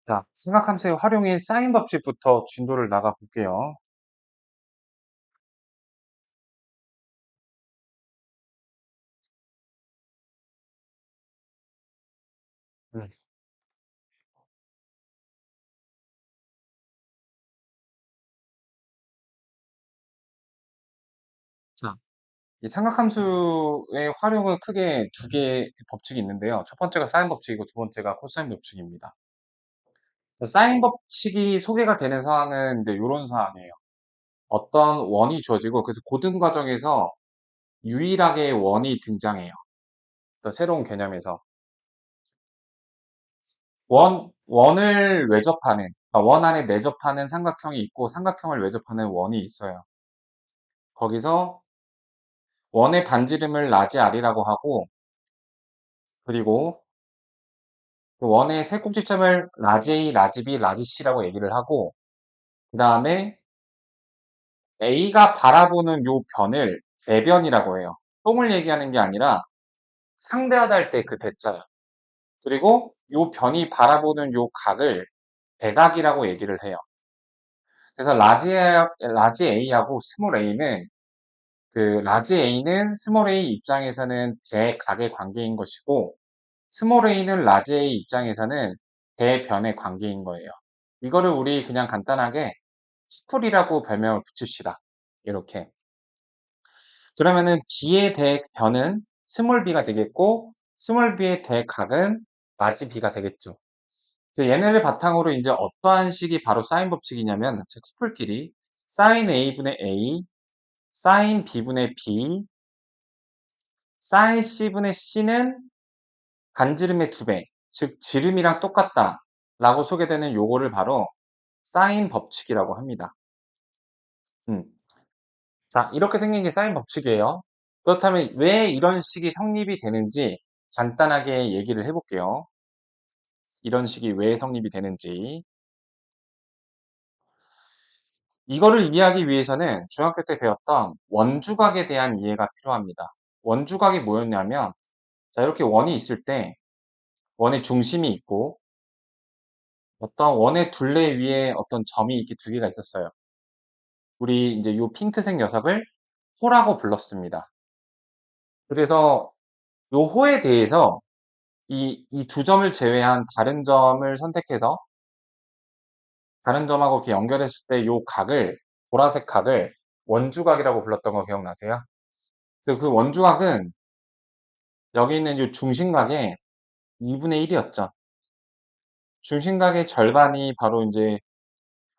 자, 생각함수의 활용인 사인 법칙부터 진도를 나가 볼게요. 음. 자, 이 삼각함수의 활용은 크게 두 개의 법칙이 있는데요. 첫 번째가 사인 법칙이고 두 번째가 코사인 법칙입니다. 사인 법칙이 소개가 되는 상황은 이제 이런 상황이에요. 어떤 원이 주어지고 그래서 고등 과정에서 유일하게 원이 등장해요. 어떤 새로운 개념에서 원을 외접하는 그러니까 원 안에 내접하는 삼각형이 있고 삼각형을 외접하는 원이 있어요. 거기서 원의 반지름을 라지 R이라고 하고 그리고 그 원의 세 꼭지점을 라지 A, 라지 B, 라지 C라고 얘기를 하고 그 다음에 A가 바라보는 요 변을 대변이라고 해요. 똥을 얘기하는 게 아니라 상대하다 할 때 그 대자야. 그리고 요 변이 바라보는 요 각을 대각이라고 얘기를 해요. 그래서 라지 A하고 스몰 A는 그 라지 A는 스몰 A 입장에서는 대각의 관계인 것이고 스몰 a는 라지 A 입장에서는 대변의 관계인 거예요. 이거를 우리 그냥 간단하게 수풀이라고 별명을 붙입시다. 이렇게. 그러면은 B의 대변은 스몰 b가 되겠고 스몰 b의 대각은 라지 b가 되겠죠. 얘네를 바탕으로 이제 어떠한 식이 바로 사인 법칙이냐면 제 쿠플끼리 사인 A분의 A, 사인 B분의 B, 사인 C분의 C는 반지름의 2배, 즉 지름이랑 똑같다 라고 소개되는 요거를 바로 사인 법칙이라고 합니다. 음. 자, 이렇게 생긴 게 사인 법칙이에요. 그렇다면 왜 이런 식이 성립이 되는지 간단하게 얘기를 해볼게요. 이런 식이 왜 성립이 되는지. 이거를 이해하기 위해서는 중학교 때 배웠던 원주각에 대한 이해가 필요합니다. 원주각이 뭐였냐면, 자, 이렇게 원이 있을 때 원의 중심이 있고 어떤 원의 둘레 위에 어떤 점이 이렇게 두 개가 있었어요. 우리 이제 요 핑크색 녀석을 호라고 불렀습니다. 그래서 요 호에 대해서 이 두 점을 제외한 다른 점을 선택해서 다른 점하고 이렇게 연결했을 때 요 각을 보라색 각을 원주각이라고 불렀던 거 기억나세요? 그래서 그 원주각은 여기 있는 요 중심각의 2분의 1이었죠. 중심각의 절반이 바로 이제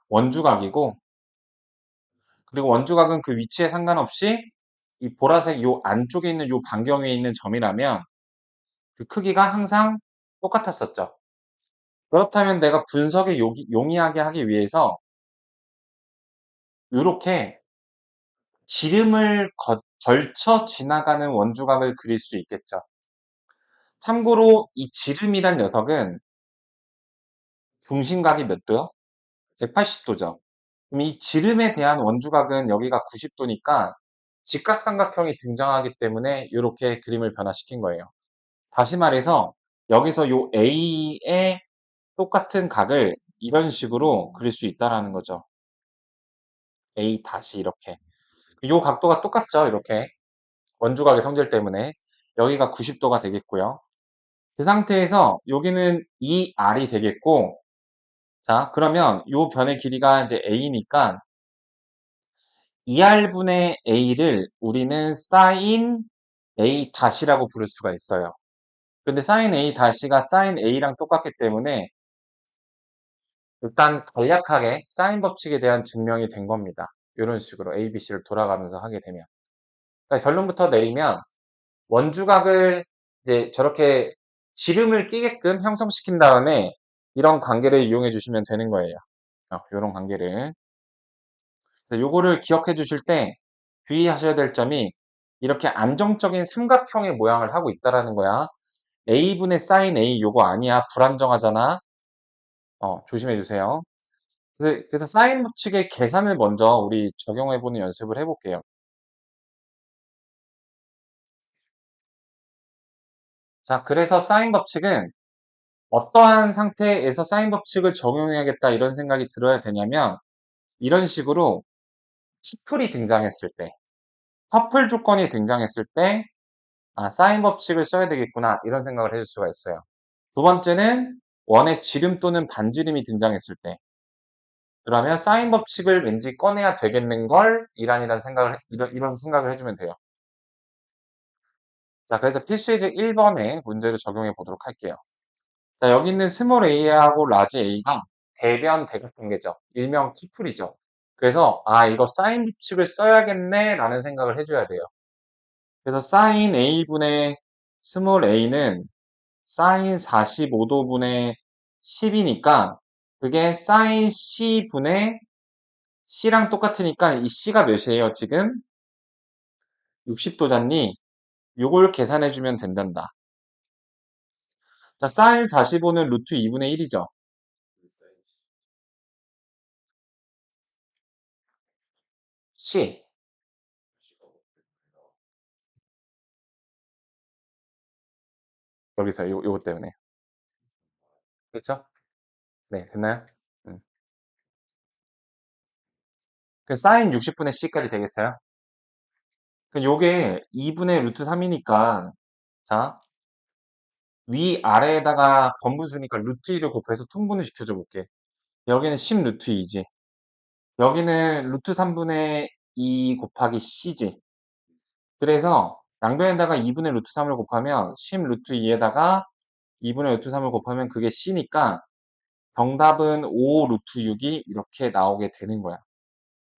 원주각이고 그리고 원주각은 그 위치에 상관없이 이 보라색 요 안쪽에 있는 요 반경 위에 있는 점이라면 그 크기가 항상 똑같았었죠. 그렇다면 내가 분석에 용이하게 하기 위해서 이렇게 지름을 걸쳐 지나가는 원주각을 그릴 수 있겠죠. 참고로 이 지름이란 녀석은 중심각이 몇 도요? 180도죠. 그럼 이 지름에 대한 원주각은 여기가 90도니까 직각삼각형이 등장하기 때문에 이렇게 그림을 변화시킨 거예요. 다시 말해서 여기서 요 A의 똑같은 각을 이런 식으로 그릴 수 있다라는 거죠. A 다시 이렇게. 요 각도가 똑같죠, 이렇게. 원주각의 성질 때문에. 여기가 90도가 되겠고요. 그 상태에서 여기는 2R이 되겠고, 자, 그러면 요 변의 길이가 이제 A니까 2R분의 A를 우리는 사인 A 다시라고 부를 수가 있어요. 근데 사인 A 다시가 사인 A랑 똑같기 때문에 일단 간략하게 사인 법칙에 대한 증명이 된 겁니다. 이런 식으로 A, B, C를 돌아가면서 하게 되면. 그러니까 결론부터 내리면 원주각을 이제 저렇게 지름을 끼게끔 형성시킨 다음에 이런 관계를 이용해 주시면 되는 거예요. 이런 관계를. 요거를 기억해 주실 때 주의하셔야 될 점이 이렇게 안정적인 삼각형의 모양을 하고 있다라는 거야. A분의 사인 A 요거 아니야. 불안정하잖아. 조심해 주세요. 그래서 사인 법칙의 계산을 먼저 우리 적용해 보는 연습을 해 볼게요. 자, 그래서 사인 법칙은 어떠한 상태에서 사인 법칙을 적용해야겠다 이런 생각이 들어야 되냐면 이런 식으로 커플이 등장했을 때, 커플 조건이 등장했을 때 사인 법칙을 써야 되겠구나 이런 생각을 해줄 수가 있어요. 두 번째는 원의 지름 또는 반지름이 등장했을 때 그러면 사인 법칙을 왠지 꺼내야 되겠는 걸 이란이란 생각을 이런 생각을 해주면 돼요. 자, 그래서 필수예제 1번의 문제를 적용해 보도록 할게요. 자, 여기 있는 스몰 a하고 라지 a가 대변 대각관계죠. 일명 커플이죠. 그래서 이거 사인 법칙을 써야겠네 라는 생각을 해줘야 돼요. 그래서 사인 a분의 스몰 a는 사인 45도분의 10이니까 그게 사인 c분의 c랑 똑같으니까 이 c가 몇이에요 지금? 60도잖니? 요걸 계산해주면 된단다. 자, 사인 45는 루트 2분의 1이죠. C. 여기서 요거 때문에. 그렇죠? 네, 됐나요? 음. 그 사인 60분의 C까지 되겠어요? 그 요게 2분의 루트 3이니까 자, 위아래에다가 번분수니까 루트 2를 곱해서 통분을 시켜줘 볼게. 여기는 10 루트 2지. 여기는 루트 3분의 2 곱하기 C지. 그래서 양변에다가 2분의 루트 3을 곱하면 10 루트 2에다가 2분의 루트 3을 곱하면 그게 C니까 정답은 5 루트 6이 이렇게 나오게 되는 거야.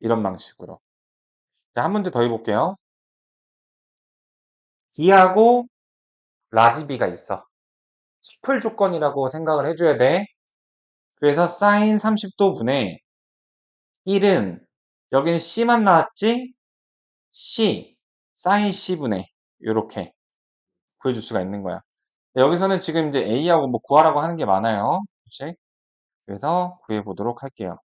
이런 방식으로. 자, 한 문제 더 해볼게요. B하고 라지 B가 있어. 수플 조건이라고 생각을 해줘야 돼. 그래서 사인 30도 분의 1은 여기는 C만 나왔지? C, 사인 C분의 이렇게 구해줄 수가 있는 거야. 여기서는 지금 이제 A하고 뭐 구하라고 하는 게 많아요. 그치? 그래서 구해보도록 할게요.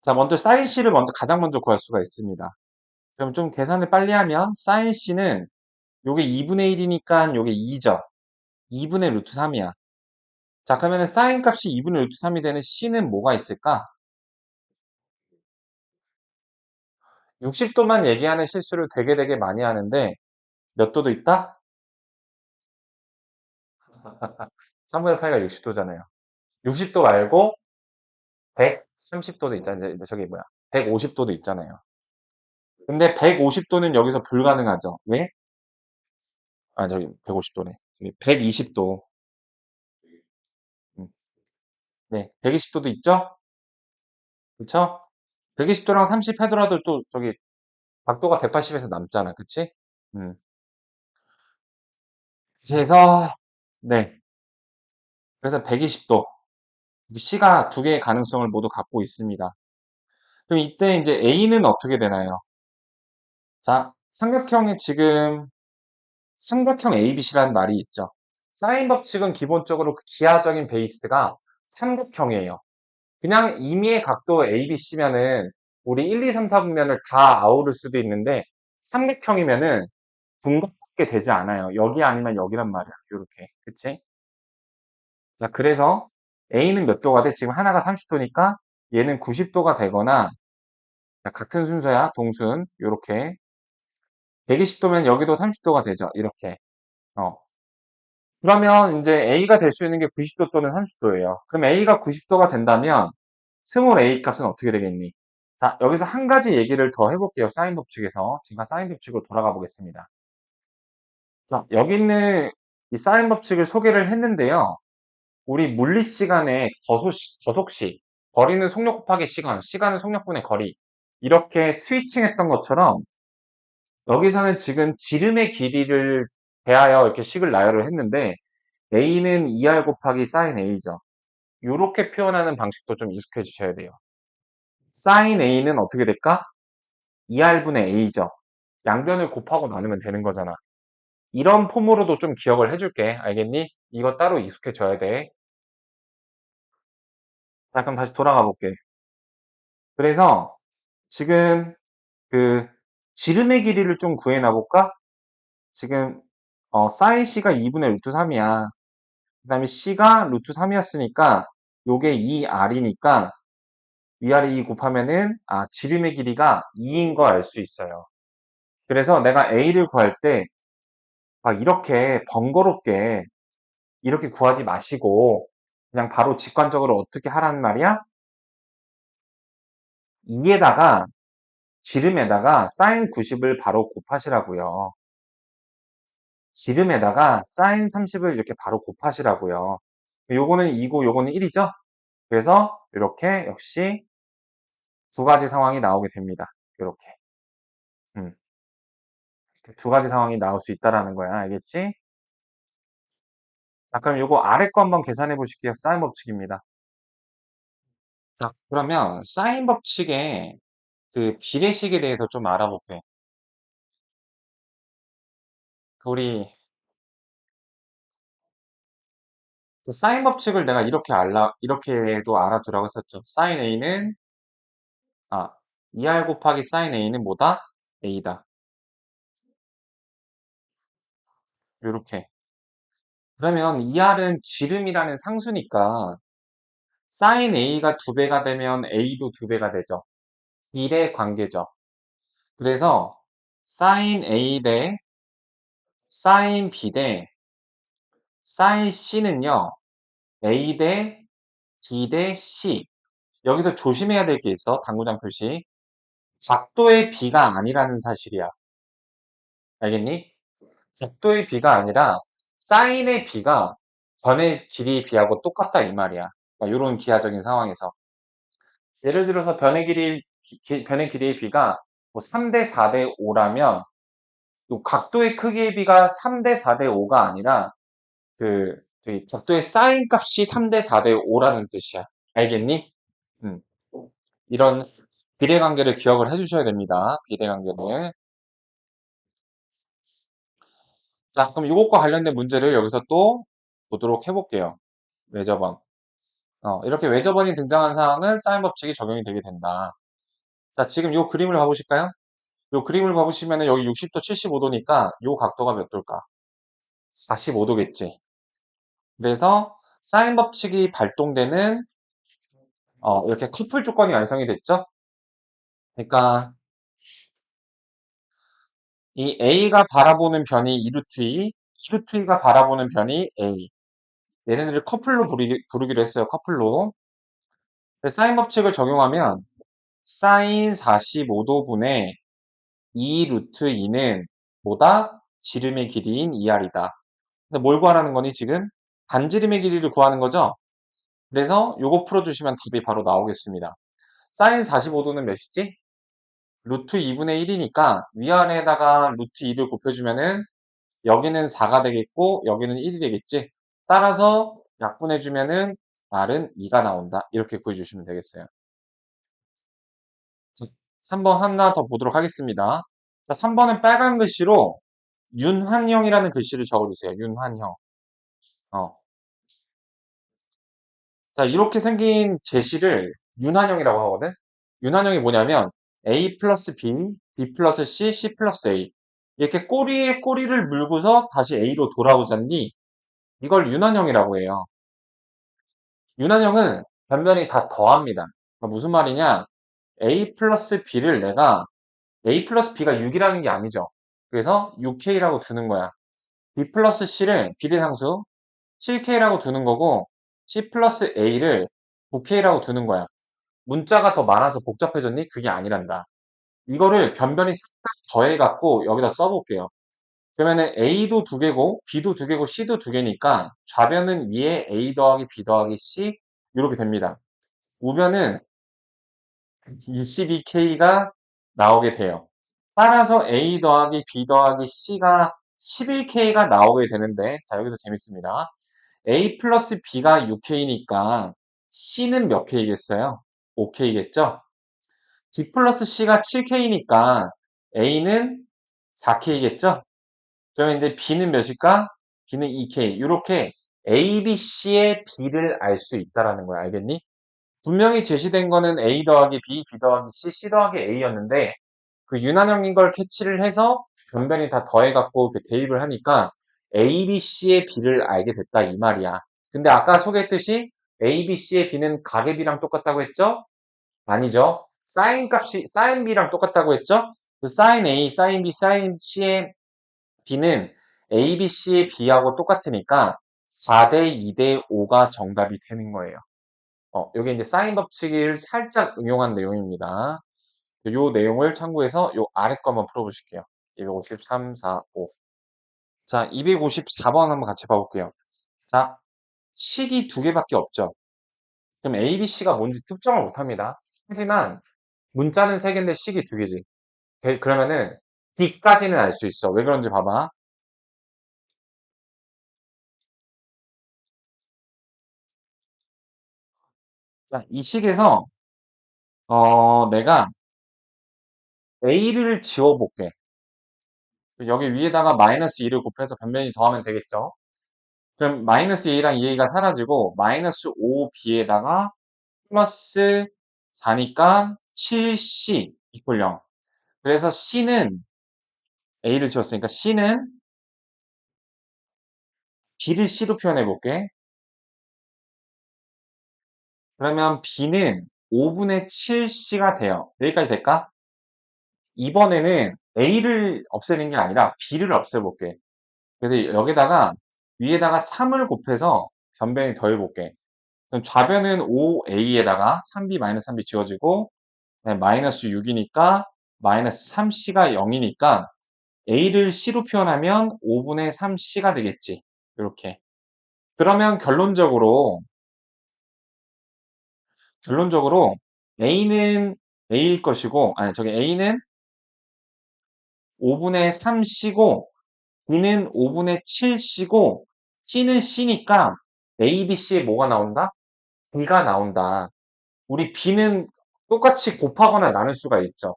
자, 먼저 사인 C를 가장 먼저 구할 수가 있습니다. 그럼 좀 계산을 빨리 하면 사인 C는 요게 2분의 1이니까 요게 2죠. 2분의 루트 3이야. 자, 그러면 사인 값이 2분의 루트 3이 되는 C는 뭐가 있을까? 60도만 얘기하는 실수를 되게 많이 하는데 몇 도도 있다? 3분의 8가 60도잖아요. 60도 말고 130도도 있잖아요. 저기 뭐야? 150도도 있잖아요. 근데 150도는 여기서 불가능하죠. 왜? 저기 150도네. 120도. 네, 120도도 있죠? 그쵸? 120도랑 30 해더라도 또 저기 각도가 180에서 남잖아. 그치? 음. 그래서 네. 그래서 120도. C가 두 개의 가능성을 모두 갖고 있습니다. 그럼 이때 이제 A는 어떻게 되나요? 자, 삼각형에 지금 삼각형 ABC라는 말이 있죠. 사인 법칙은 기본적으로 그 기하적인 베이스가 삼각형이에요. 그냥 임의의 각도 ABC면은 우리 1, 2, 3, 4분면을 다 아우를 수도 있는데 삼각형이면은 분각밖에 되지 않아요. 여기 아니면 여기란 말이야. 이렇게. 그치? 자, 그래서 A는 몇 도가 돼? 지금 하나가 30도니까 얘는 90도가 되거나 같은 순서야. 동순. 요렇게. 120도면 여기도 30도가 되죠. 이렇게. 어. 그러면 이제 A가 될 수 있는 게 90도 또는 30도예요. 그럼 A가 90도가 된다면 스몰 a 값은 어떻게 되겠니? 자, 여기서 한 가지 얘기를 더 해볼게요. 사인 법칙에서. 제가 사인 법칙으로 돌아가 보겠습니다. 자, 여기 있는 이 사인 법칙을 소개를 했는데요. 우리 물리 시간에 거속시, 거리는 속력 곱하기 시간, 시간은 속력분의 거리. 이렇게 스위칭 했던 것처럼 여기서는 지금 지름의 길이를 대하여 이렇게 식을 나열을 했는데 A는 2R 곱하기 sin A죠. 이렇게 표현하는 방식도 좀 익숙해지셔야 돼요. sin A는 어떻게 될까? 2R분의 A죠. 양변을 곱하고 나누면 되는 거잖아. 이런 폼으로도 좀 기억을 해줄게. 알겠니? 이거 따로 익숙해져야 돼. 자, 그럼 다시 돌아가 볼게. 그래서 지금 그 지름의 길이를 좀 구해놔 볼까? 지금 sin C가 2분의 루트 3이야. 그 다음에 C가 루트 3이었으니까 요게 2R이니까 위아래 2 곱하면은 지름의 길이가 2인 거 알 수 있어요. 그래서 내가 A를 구할 때 이렇게 번거롭게 이렇게 구하지 마시고 그냥 바로 직관적으로 어떻게 하라는 말이야? 2에다가 지름에다가 사인 90을 바로 곱하시라고요. 지름에다가 사인 30을 이렇게 바로 곱하시라고요. 요거는 2고 요거는 1이죠? 그래서 이렇게 역시 두 가지 상황이 나오게 됩니다. 이렇게. 음, 두 가지 상황이 나올 수 있다라는 거야. 알겠지? 자, 그럼 요거 아래 거 한번 계산해 보실게요. 사인 법칙입니다. 자, 그러면 사인 법칙의 그 비례식에 대해서 좀 알아볼게. 우리 그 사인 법칙을 내가 이렇게도 알아두라고 했었죠. 사인 A는, 2R 곱하기 사인 A는 뭐다? A다. 요렇게. 그러면 2R은 지름이라는 상수니까 사인 A가 2배가 되면 A도 2배가 되죠. 비례 관계죠. 그래서 사인 A 대 사인 B 대 사인 C는요. A 대 B 대 C. 여기서 조심해야 될 게 있어. 당구장 표시. 각도의 B가 아니라는 사실이야. 알겠니? 각도의 B가 아니라 사인의 B가 변의 길이의 B하고 똑같다 이 말이야. 이런 기하적인 상황에서. 예를 들어서 변의 길이의 B가 뭐 3대 4대 5라면 요 각도의 크기의 B가 3대 4대 5가 아니라 저기 각도의 사인 값이 3대 4대 5라는 뜻이야. 알겠니? 음. 이런 비례관계를 기억을 해주셔야 됩니다. 비례관계를. 자, 그럼 이것과 관련된 문제를 여기서 또 보도록 해볼게요. 외접원. 이렇게 외접원이 등장한 상황은 사인 법칙이 적용이 되게 된다. 자, 지금 이 그림을 봐보실까요? 이 그림을 봐보시면 여기 60도, 75도니까 이 각도가 몇 도일까? 45도겠지. 그래서 사인 법칙이 발동되는 이렇게 커플 조건이 완성이 됐죠? 그러니까 이 A가 바라보는 변이 2루트 2, 2루트 2가 바라보는 변이 A. 얘네들을 커플로 부르기로 했어요. 커플로. 사인 법칙을 적용하면 사인 45도분의 2 루트 2는 뭐다? 지름의 길이인 2R이다. 근데 뭘 구하라는 거니 지금? 반지름의 길이를 구하는 거죠? 그래서 요거 풀어주시면 답이 바로 나오겠습니다. 사인 45도는 몇이지? 루트 2분의 1이니까 위아래에다가 루트 2를 곱해주면은 여기는 4가 되겠고 여기는 1이 되겠지? 따라서 약분해주면은 R은 2가 나온다. 이렇게 구해주시면 되겠어요. 3번 하나 더 보도록 하겠습니다. 자, 3번은 빨간 글씨로 윤환형이라는 글씨를 적어주세요. 윤환형. 어. 자, 이렇게 생긴 제시를 윤환형이라고 하거든? 윤환형이 뭐냐면 A 플러스 B, B 플러스 C, C 플러스 A. 이렇게 꼬리에 꼬리를 물고서 다시 A로 돌아오잖니? 이걸 윤환형이라고 해요. 윤환형은 변변이 다 더합니다. 그러니까 무슨 말이냐? A 플러스 B를 내가 A 플러스 B가 6이라는 게 아니죠. 그래서 6K라고 두는 거야. B 플러스 C를 비례상수 7K라고 두는 거고 C 플러스 A를 9K라고 두는 거야. 문자가 더 많아서 복잡해졌니? 그게 아니란다. 이거를 변변히 싹 더해갖고 여기다 써볼게요. 그러면은 A도 두 개고 B도 두 개고 C도 두 개니까 좌변은 위에 A 더하기 B 더하기 C 이렇게 됩니다. 우변은 22K가 나오게 돼요. 따라서 A 더하기 B 더하기 C가 11K가 나오게 되는데, 자, 여기서 재밌습니다. A 플러스 B가 6K니까 C는 몇 K겠어요? 5K겠죠? B 플러스 C가 7K니까 A는 4K겠죠? 그러면 이제 B는 몇일까? B는 2K. 이렇게 A, B, C의 B를 알 수 있다라는 거야. 알겠니? 분명히 제시된 거는 A 더하기 B, B 더하기 C, C 더하기 A였는데 그 유난형인 걸 캐치를 해서 변변이 다 더해갖고 이렇게 대입을 하니까 A, B, C의 B를 알게 됐다 이 말이야. 근데 아까 소개했듯이 A, B, C의 B는 가계 B랑 똑같다고 했죠? 아니죠. 사인 값이 사인 B랑 똑같다고 했죠? 그 사인 A, 사인 B, 사인 C의 B는 A, B, C의 B하고 똑같으니까 4대 2대 5가 정답이 되는 거예요. 요게 이제 사인 법칙을 살짝 응용한 내용입니다. 요 내용을 참고해서 요 아래 거 한번 풀어보실게요. 253, 4, 5. 자, 254번 한번 같이 봐볼게요. 자, 식이 두 개밖에 없죠. 그럼 A, B, C가 뭔지 특정을 못합니다. 하지만 문자는 세 개인데 식이 두 개지. 그러면은 B까지는 알 수 있어. 왜 그런지 봐봐. 자, 이 식에서 내가 A를 지워볼게. 여기 위에다가 마이너스 2를 곱해서 변변히 더하면 되겠죠. 그럼 마이너스 A랑 2A가 사라지고 마이너스 5B에다가 플러스 4니까 7C 이퀄 0. 그래서 C는 A를 지웠으니까 C는 B를 C로 표현해 볼게. 그러면 B는 5분의 7C가 돼요. 여기까지 될까? 이번에는 A를 없애는 게 아니라 B를 없애볼게. 그래서 여기다가 위에다가 3을 곱해서 변변히 더해볼게. 그럼 좌변은 5A에다가 3B 마이너스 3B 지워지고 마이너스 6이니까 마이너스 3C가 0이니까 A를 C로 표현하면 5분의 3C가 되겠지. 이렇게. 그러면 결론적으로 A는 A일 것이고, 아니, 저기 A는 5분의 3C고, B는 5분의 7C고, C는 C니까 A, B, C에 뭐가 나온다? B가 나온다. 우리 B는 똑같이 곱하거나 나눌 수가 있죠.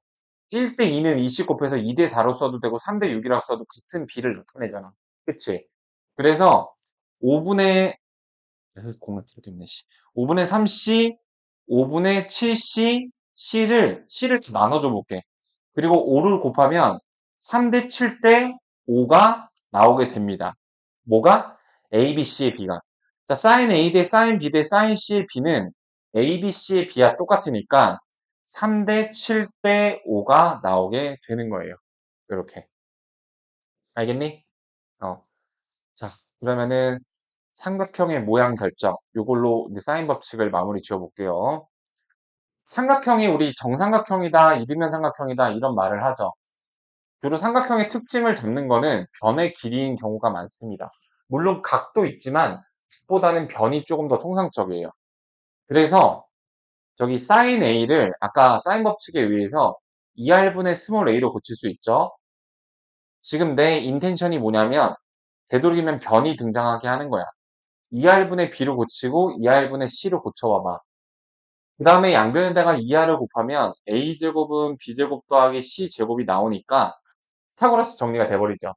1대 2는 2씩 곱해서 2대 다로 써도 되고 3대 6이라고 써도 같은 B를 나타내잖아. 그치? 그래서 5분의 공을 틀렸네. 5분의 3C, 5분의 7C, C를 다 나눠줘 볼게. 그리고 5를 곱하면 3대 7대 5가 나오게 됩니다. 뭐가? A, B, C의 B가. 자, sin A 대 sin B 대 sin C의 B는 A, B, C의 B와 똑같으니까 3대 7대 5가 나오게 되는 거예요. 이렇게. 알겠니? 어. 자, 그러면은 삼각형의 모양 결정. 이걸로 이제 사인 법칙을 마무리 지어 볼게요. 삼각형이 우리 정삼각형이다, 이등변 삼각형이다 이런 말을 하죠. 주로 삼각형의 특징을 잡는 거는 변의 길이인 경우가 많습니다. 물론 각도 있지만 각보다는 변이 조금 더 통상적이에요. 그래서 저기 sin a를 아까 사인 법칙에 의해서 2r분의 스몰 a로 고칠 수 있죠. 지금 내 인텐션이 뭐냐면 되도록이면 변이 등장하게 하는 거야. 2r분의 b로 고치고 2r분의 c로 고쳐봐봐. 그 다음에 양변에다가 2r을 곱하면 a제곱은 b제곱 더하기 c제곱이 나오니까 피타고라스 정리가 돼버리죠.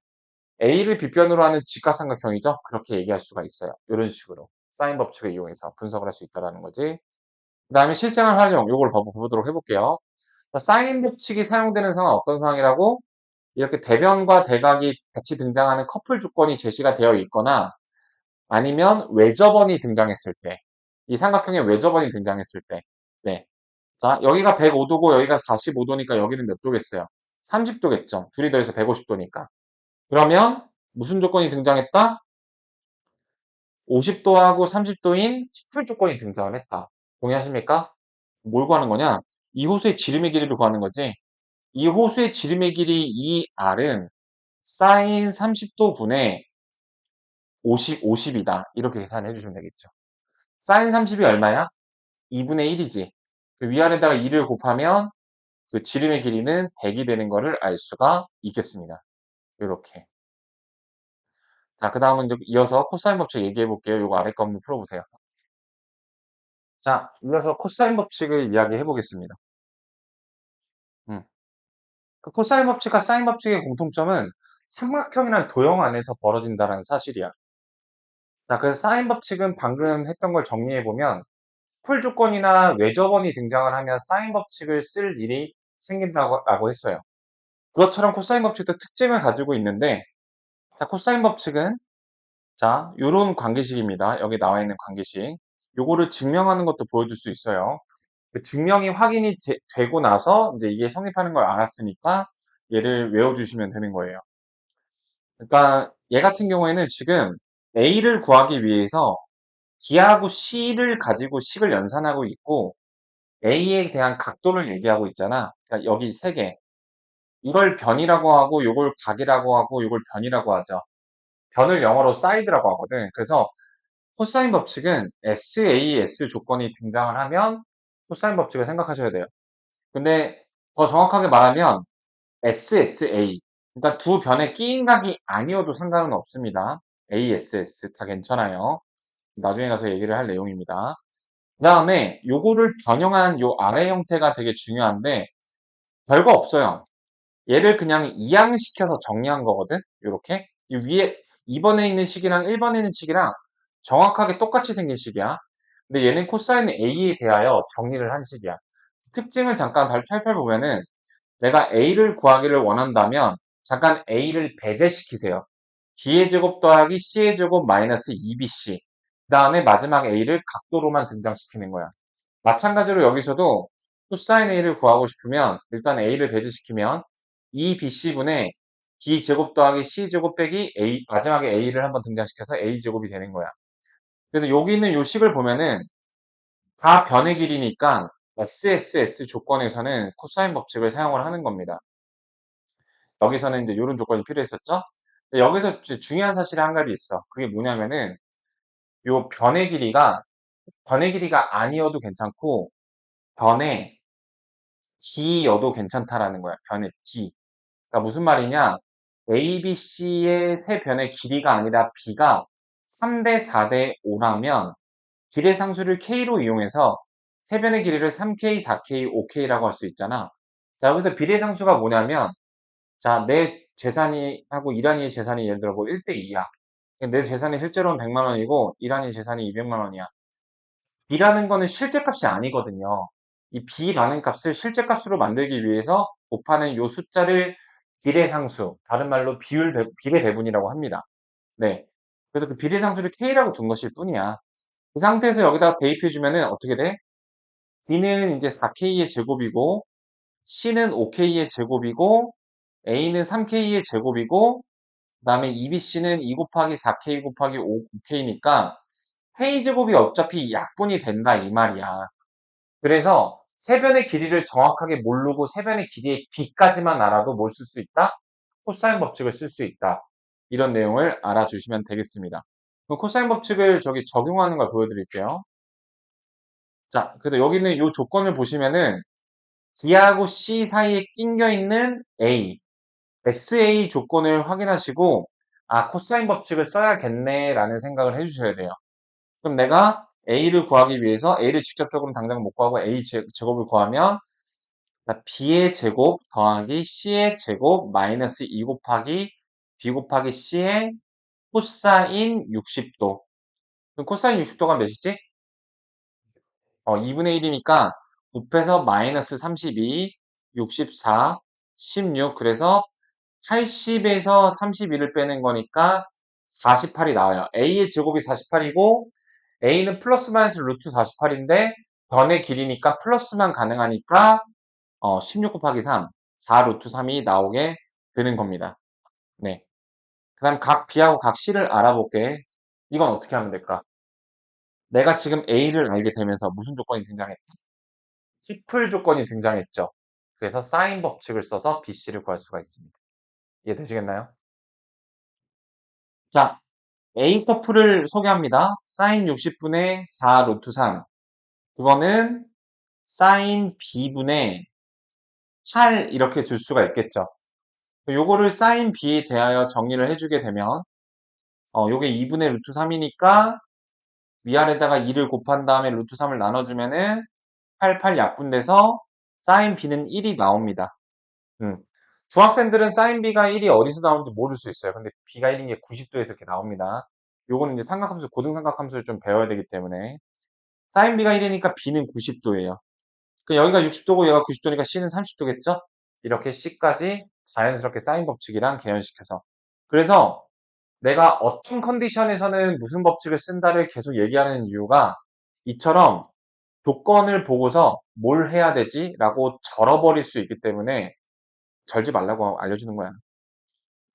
A를 B변으로 하는 직각삼각형이죠. 그렇게 얘기할 수가 있어요. 이런 식으로 사인 법칙을 이용해서 분석을 할 수 있다는 거지. 그 다음에 실생활 활용 요걸 보도록 해볼게요. 사인 법칙이 사용되는 상황 어떤 상황이라고? 이렇게 대변과 대각이 같이 등장하는 커플 조건이 제시가 되어 있거나 아니면 외접원이 등장했을 때, 이 삼각형에 외접원이 등장했을 때, 네. 자, 여기가 105도고 여기가 45도니까 여기는 몇 도겠어요? 30도겠죠. 둘이 더해서 150도니까. 그러면 무슨 조건이 등장했다? 50도하고 30도인 수풀 조건이 등장을 했다. 동의하십니까? 뭘 구하는 거냐? 이 호수의 지름의 길이를 구하는 거지. 이 호수의 지름의 길이 이 R은 사인 30도 분의 50이다. 이렇게 계산해 주시면 되겠죠. 사인 30이 얼마야? 2분의 1이지. 위아래다가 2를 곱하면 그 지름의 길이는 100이 되는 거를 알 수가 있겠습니다. 이렇게. 자, 그 다음은 이어서 코사인 법칙 얘기해 볼게요. 이거 아래 거 한번 풀어보세요. 자, 이어서 코사인 법칙을 이야기해 보겠습니다. 음. 그 코사인 법칙과 사인 법칙의 공통점은 삼각형이란 도형 안에서 벌어진다는 사실이야. 자, 그래서 사인 법칙은 방금 했던 걸 정리해 보면 풀 조건이나 외접원이 등장을 하면 사인 법칙을 쓸 일이 생긴다고 했어요. 그것처럼 코사인 법칙도 특징을 가지고 있는데, 자, 코사인 법칙은 자, 요런 관계식입니다. 여기 나와 있는 관계식. 요거를 증명하는 것도 보여줄 수 있어요. 그 증명이 확인이 되고 나서 이제 이게 성립하는 걸 알았으니까 얘를 외워주시면 되는 거예요. 그러니까 얘 같은 경우에는 지금 A를 구하기 위해서 B하고 C를 가지고 식을 연산하고 있고 A에 대한 각도를 얘기하고 있잖아. 그러니까 여기 세 개. 이걸 변이라고 하고 요걸 각이라고 하고 요걸 변이라고 하죠. 변을 영어로 사이드라고 하거든. 그래서 코사인 법칙은 SAS 조건이 등장을 하면 코사인 법칙을 생각하셔야 돼요. 근데 더 정확하게 말하면 SSA. 그러니까 두 변의 끼인 각이 아니어도 상관은 없습니다. ASS 다 괜찮아요. 나중에 가서 얘기를 할 내용입니다. 그 다음에 요거를 변형한 요 아래 형태가 되게 중요한데 별거 없어요. 얘를 그냥 이항시켜서 정리한 거거든. 요렇게 이 위에 2번에 있는 식이랑 1번에 있는 식이랑 정확하게 똑같이 생긴 식이야. 근데 얘는 코사인 A에 대하여 정리를 한 식이야. 특징을 잠깐 살펴보면은 내가 A를 구하기를 원한다면 잠깐 A를 배제시키세요. B의 제곱 더하기 C의 제곱 마이너스 2BC. 그 다음에 마지막 A를 각도로만 등장시키는 거야. 마찬가지로 여기서도 코사인 A를 구하고 싶으면 일단 A를 배제시키면 2BC분의 B제곱 더하기 C제곱 빼기 A, 마지막에 A를 한번 등장시켜서 A제곱이 되는 거야. 그래서 여기 있는 요 식을 보면은 다 변의 길이니까 SSS 조건에서는 코사인 법칙을 사용을 하는 겁니다. 여기서는 이제 이런 조건이 필요했었죠. 근데 여기서 중요한 사실이 한 가지 있어. 그게 뭐냐면은 요 변의 길이가 아니어도 괜찮고 변의 B여도 괜찮다라는 거야. 변의 B. 그러니까 무슨 말이냐? A, B, C의 세 변의 길이가 아니라 B가 3대 4대 5라면 비례상수를 K로 이용해서 세 변의 길이를 3K, 4K, 5K라고 할 수 있잖아. 자, 여기서 비례상수가 뭐냐면 자, 내 재산이 하고 이란이의 재산이 예를 들어 뭐 1대 2야. 내 재산이 실제로는 100만 원이고 이란이 재산이 200만 원이야. B라는 거는 실제 값이 아니거든요. 이 B라는 값을 실제 값으로 만들기 위해서 곱하는 요 숫자를 비례상수, 다른 말로 비례 배분이라고 합니다. 네. 그래서 그 비례상수를 K라고 둔 것일 뿐이야. 그 상태에서 여기다가 대입해주면은 어떻게 돼? B는 이제 4K의 제곱이고, C는 5K의 제곱이고, A는 3K의 제곱이고, 그 다음에 EBC는 2 곱하기 4K 곱하기 5K니까 K 제곱이 어차피 약분이 된다 이 말이야. 그래서 세변의 길이를 정확하게 모르고 세변의 길이의 B까지만 알아도 뭘 쓸 수 있다? 코사인 법칙을 쓸 수 있다. 이런 내용을 알아주시면 되겠습니다. 그럼 코사인 법칙을 저기 적용하는 걸 보여드릴게요. 자, 그래서 여기는 이 조건을 보시면은 B하고 C 사이에 낑겨 있는 A, SA 조건을 확인하시고 아, 코사인 법칙을 써야겠네라는 생각을 해주셔야 돼요. 그럼 내가 A를 구하기 위해서 A를 직접적으로 당장 못 구하고 A 제곱을 구하면 B의 제곱 더하기 C의 제곱 마이너스 2 곱하기 B 곱하기 C의 코사인 60도. 그럼 코사인 60도가 몇이지? 2분의 1이니까 곱해서 마이너스 32, 64, 16. 그래서 80에서 31을 빼는 거니까 48이 나와요. A의 제곱이 48이고 A는 플러스 마이너스 루트 48인데 변의 길이니까 플러스만 가능하니까 16 곱하기 3, 4 루트 3이 나오게 되는 겁니다. 네. 그 다음 각 B하고 각 C를 알아볼게. 이건 어떻게 하면 될까? 내가 지금 A를 알게 되면서 무슨 조건이 등장했다? 키플 조건이 등장했죠. 그래서 사인 법칙을 써서 BC를 구할 수가 있습니다. 이해되시겠나요? 자, A 커플을 소개합니다. 사인 60분의 4 루트 3. 그거는 사인 B분의 8 이렇게 둘 수가 있겠죠. 요거를 사인 B에 대하여 정리를 해주게 되면 요게 2분의 루트 3이니까 위아래다가 2를 곱한 다음에 루트 3을 나눠주면은 88 약분돼서 사인 B는 1이 나옵니다. 중학생들은 사인 B가 1이 어디서 나오는지 모를 수 있어요. 근데 B가 1인 게 90도에서 이렇게 나옵니다. 요거는 이제 삼각함수, 고등삼각함수를 좀 배워야 되기 때문에 사인 B가 1이니까 B는 90도예요. 그 여기가 60도고 얘가 90도니까 C는 30도겠죠? 이렇게 C까지 자연스럽게 사인 법칙이랑 개연시켜서. 그래서 내가 어떤 컨디션에서는 무슨 법칙을 쓴다를 계속 얘기하는 이유가 이처럼 조건을 보고서 뭘 해야 되지? 라고 절어버릴 수 있기 때문에 절지 말라고 알려주는 거야.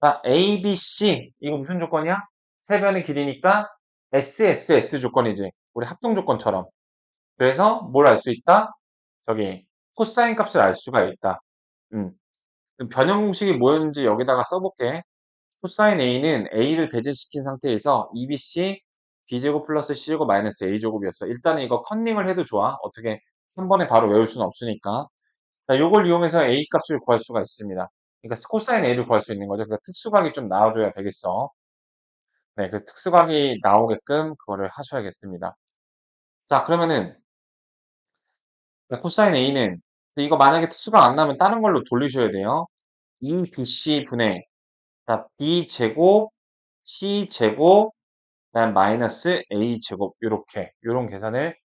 자, A, B, C. 이거 무슨 조건이야? 세 변의 길이니까 SSS 조건이지. 우리 합동 조건처럼. 그래서 뭘 알 수 있다? 저기 코사인 값을 알 수가 있다. 그럼 변형 공식이 뭐였는지 여기다가 써볼게. 코사인 A는 A를 배제시킨 상태에서 2BC B제곱 플러스 C제곱 마이너스 A제곱이었어. 일단은 이거 컨닝을 해도 좋아. 어떻게 한 번에 바로 외울 수는 없으니까. 자, 요걸 이용해서 A 값을 구할 수가 있습니다. 그러니까 코사인 A를 구할 수 있는 거죠. 그러니까 특수각이 좀 나와줘야 되겠어. 네, 그래서 특수각이 나오게끔 그거를 하셔야겠습니다. 자, 그러면은 코사인 A는 이거 만약에 특수각 안 나면 다른 걸로 돌리셔야 돼요. 2BC 분의 자, B제곱 C제곱 그다음 마이너스 A제곱 요런 계산을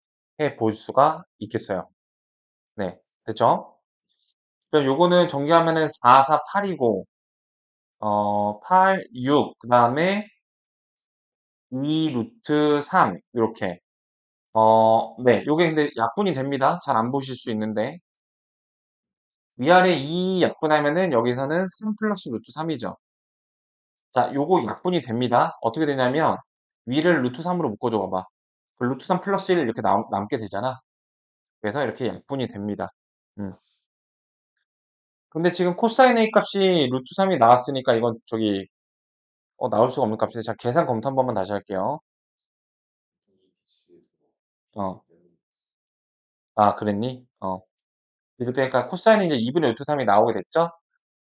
해 볼 수가 있겠어요. 네, 됐죠? 그럼 요거는 정리하면은 4, 4, 8이고 8, 6, 그 다음에 2 루트 3 이렇게 네, 요게 근데 약분이 됩니다. 잘 안 보실 수 있는데 위아래 2 약분하면은 여기서는 3 플러스 루트 3이죠. 자, 요거 약분이 됩니다. 어떻게 되냐면 위를 루트 3으로 묶어줘 봐봐. 그 루트 3 플러스 1 이렇게 남게 되잖아. 그래서 이렇게 약분이 됩니다. 음. 근데 지금 코사인 A 값이 루트 3이 나왔으니까 이건 저기 나올 수가 없는 값인데 자 계산 검토 한 번만 다시 할게요. 어. 아, 그랬니? 이렇게 그러니까 코사인이 이제 2분의 루트 3이 나오게 됐죠?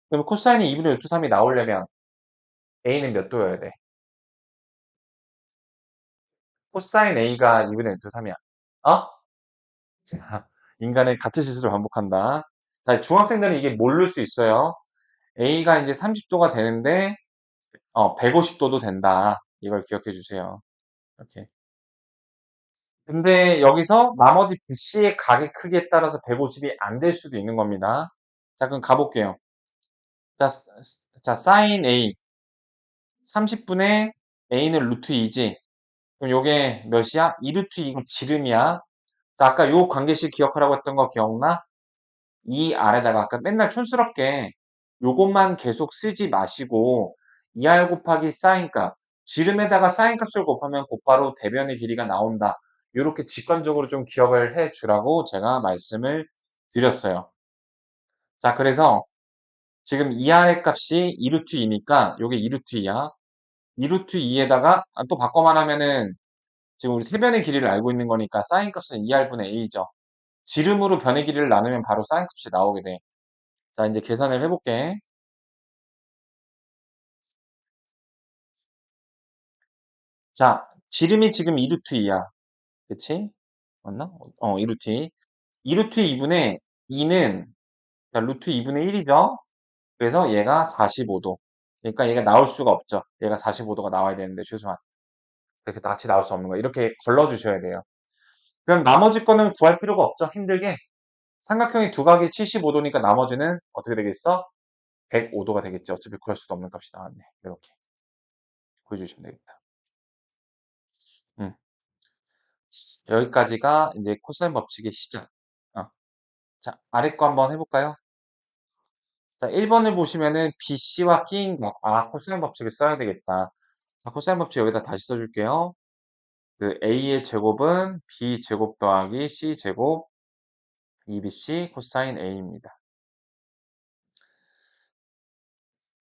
그러면 코사인이 2분의 루트 3이 나오려면 A는 몇 도여야 돼? 코사인 A가 2분의 루트 3이야. 어? 자, 인간의 같은 실수를 반복한다. 자, 중학생들은 이게 모를 수 있어요. A가 이제 30도가 되는데 150도도 된다. 이걸 기억해 주세요. 이렇게. 근데 여기서 나머지 BC의 각의 크기에 따라서 150이 안 될 수도 있는 겁니다. 자, 그럼 가볼게요. 자, 자, sin A 30분의 A는 루트 2지. 그럼 요게 몇이야? 2 루트 2가 지름이야. 자, 아까 요 관계식 기억하라고 했던 거 기억나? 이 아래다가 아까 맨날 촌스럽게 요것만 계속 쓰지 마시고 2r 곱하기 sin 값 지름에다가 sin 값을 곱하면 곧바로 대변의 길이가 나온다. 요렇게 직관적으로 좀 기억을 해 주라고 제가 말씀을 드렸어요. 자, 그래서 지금 2r의 값이 2 루트 2니까 요게 2 루트 2야. 2 루트 2에다가 또 바꿔 말하면은 지금 우리 세변의 길이를 알고 있는 거니까 sin 값은 2r분의 a죠. 지름으로 변의 길이를 나누면 바로 sin 값이 나오게 돼. 자, 이제 계산을 해볼게. 자, 지름이 지금 2 루트 2야. 그치? 맞나? 2 루트 2. 2 루트 2분의 2는 루트 2분의 1이죠? 그래서 얘가 45도. 그러니까 얘가 나올 수가 없죠. 얘가 45도가 나와야 되는데 최소한. 이렇게 같이 나올 수 없는 거. 이렇게 걸러주셔야 돼요. 그럼 나머지 거는 구할 필요가 없죠. 힘들게. 삼각형이 두 각이 75도니까 나머지는 어떻게 되겠어? 105도가 되겠지. 어차피 구할 수도 없는 값이 나왔네. 이렇게 구해주시면 되겠다. 음. 여기까지가 이제 코사인 법칙의 시작. 자, 아래 거 한번 해볼까요? 자, 1번을 보시면은 BC와 끼인 거. 아, 코사인 법칙을 써야 되겠다. 자, 코사인 법칙 여기다 다시 써줄게요. 그 A의 제곱은 B 제곱 더하기 C 제곱 2BC 코사인 A입니다.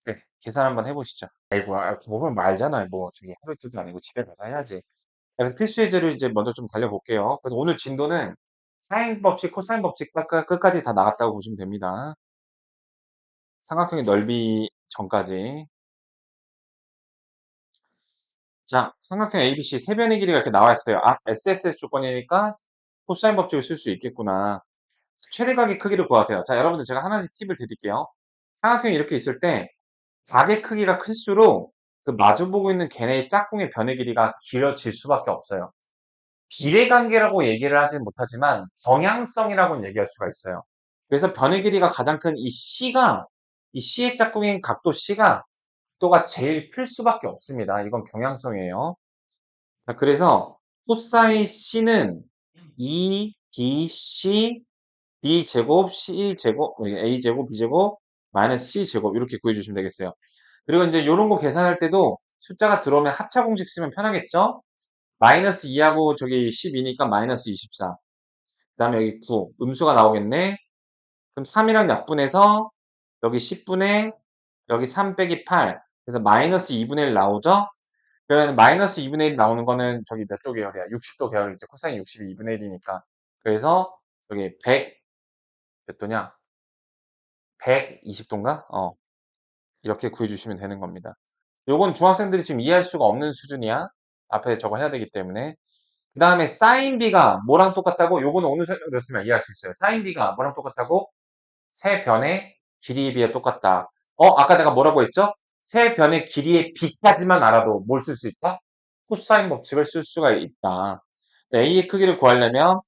네, 계산 한번 해보시죠. 아이고, 보면 말잖아요. 뭐, 저기 하루 이틀도 아니고 집에 가서 해야지. 그래서 필수 예제를 이제 먼저 좀 달려볼게요. 그래서 오늘 진도는 사인 법칙, 코사인 법칙 끝까지 다 나갔다고 보시면 됩니다. 삼각형의 넓이 전까지. 자, 삼각형 ABC 세 변의 길이가 이렇게 나와 있어요. 아, SSS 조건이니까 코사인 법칙을 쓸 수 있겠구나. 최대각의 크기를 구하세요. 자, 여러분들 제가 하나씩 팁을 드릴게요. 삼각형이 이렇게 있을 때 각의 크기가 클수록 그 마주보고 있는 걔네의 짝꿍의 변의 길이가 길어질 수밖에 없어요. 비례관계라고 얘기를 하진 못하지만 경향성이라고는 얘기할 수가 있어요. 그래서 변의 길이가 가장 큰 이 C의 짝꿍인 각도 C가 각도가 제일 클 수밖에 없습니다. 이건 경향성이에요. 자, 그래서 코사인 C는 2BC B제곱 C제곱 A제곱 B제곱 마이너스 C제곱 이렇게 구해주시면 되겠어요. 그리고 이제 이런 거 계산할 때도 숫자가 들어오면 합차 공식 쓰면 편하겠죠? 마이너스 2하고 저기 12니까 마이너스 24. 그 다음에 여기 9. 음수가 나오겠네. 그럼 3이랑 약분해서 여기 10분의 여기 3 빼기 8. 그래서 마이너스 2분의 1 나오죠? 그러면 마이너스 2분의 1 나오는 거는 저기 몇 도 계열이야? 60도 계열이죠. 코사인 60이 2분의 1이니까. 그래서 여기 100, 몇 도냐? 120도인가? 이렇게 구해주시면 되는 겁니다. 요건 중학생들이 지금 이해할 수가 없는 수준이야. 앞에 저거 해야 되기 때문에. 그 다음에 사인 B가 뭐랑 똑같다고? 요거는 오늘 설명 들었으면 이해할 수 있어요. 사인 B가 뭐랑 똑같다고? 세 변의 길이에 비해 똑같다. 아까 내가 뭐라고 했죠? 세 변의 길이의 B까지만 알아도 뭘 쓸 수 있다? 코사인 법칙을 쓸 수가 있다. 자, A의 크기를 구하려면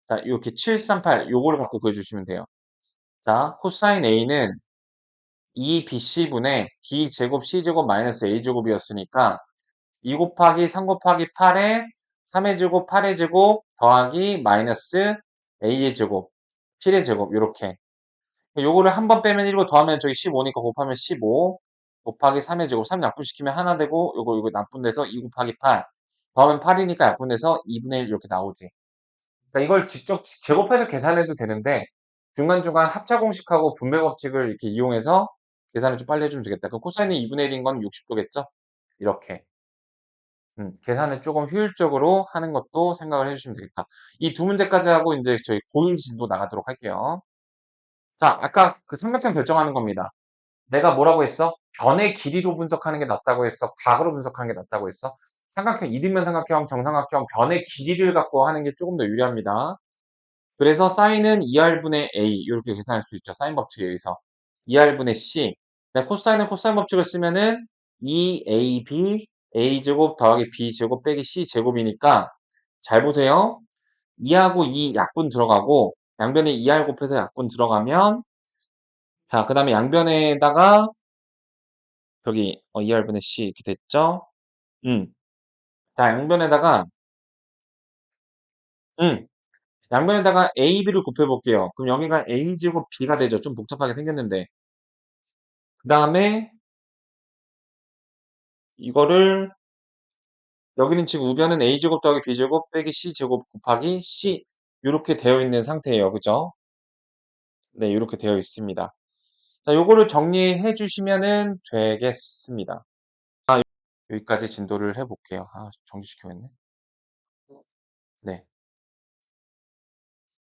자, 이렇게 738 요거를 갖고 구해주시면 돼요. 자, 코사인 A는 2BC분의 B제곱 C제곱 마이너스 A제곱이었으니까 2 곱하기 3 곱하기 8에 3의 제곱 8의 제곱 더하기 마이너스 A의 제곱 7의 제곱 요렇게 요거를 한 번 빼면 1이고 더하면 저기 15니까 곱하면 15 곱하기 3의 제곱 3 약분시키면 하나 되고 요거 약분돼서 2 곱하기 8 더하면 8이니까 약분돼서 2분의 1 이렇게 나오지. 그러니까 이걸 직접 제곱해서 계산해도 되는데 중간중간 합차 공식하고 분배 법칙을 이렇게 이용해서 계산을 좀 빨리 해주면 되겠다. 그럼 코사인이 2분의 1인 건 60도겠죠? 이렇게. 계산을 조금 효율적으로 하는 것도 생각을 해주시면 되겠다. 이 두 문제까지 하고 이제 저희 고일 진도 나가도록 할게요. 자, 아까 그 삼각형 결정하는 겁니다. 내가 뭐라고 했어? 변의 길이로 분석하는 게 낫다고 했어? 각으로 분석하는 게 낫다고 했어? 삼각형, 이등변 삼각형, 정삼각형, 변의 길이를 갖고 하는 게 조금 더 유리합니다. 그래서 사인은 2R분의 A 이렇게 계산할 수 있죠. 사인 법칙에 의해서 2R분의 C. 코사인은 코사인 법칙을 쓰면은 2AB A제곱 더하기 B제곱 빼기 C제곱이니까 잘 보세요. 2하고 2 약분 들어가고 양변에 2R 곱해서 약분 들어가면 자, 그 다음에 양변에다가 여기 2R분의 C 이렇게 됐죠? 자, 양변에다가 음, 양변에다가 A, B를 곱해볼게요. 그럼 여기가 A제곱 B가 되죠. 좀 복잡하게 생겼는데 그 다음에 이거를 여기는 지금 우변은 a제곱 더하기 b제곱 빼기 c제곱 곱하기 c 이렇게 되어 있는 상태예요. 그죠? 네, 이렇게 되어 있습니다. 자, 요거를 정리해 주시면은 되겠습니다. 여기까지 진도를 해볼게요. 정지시켜야겠네. 네.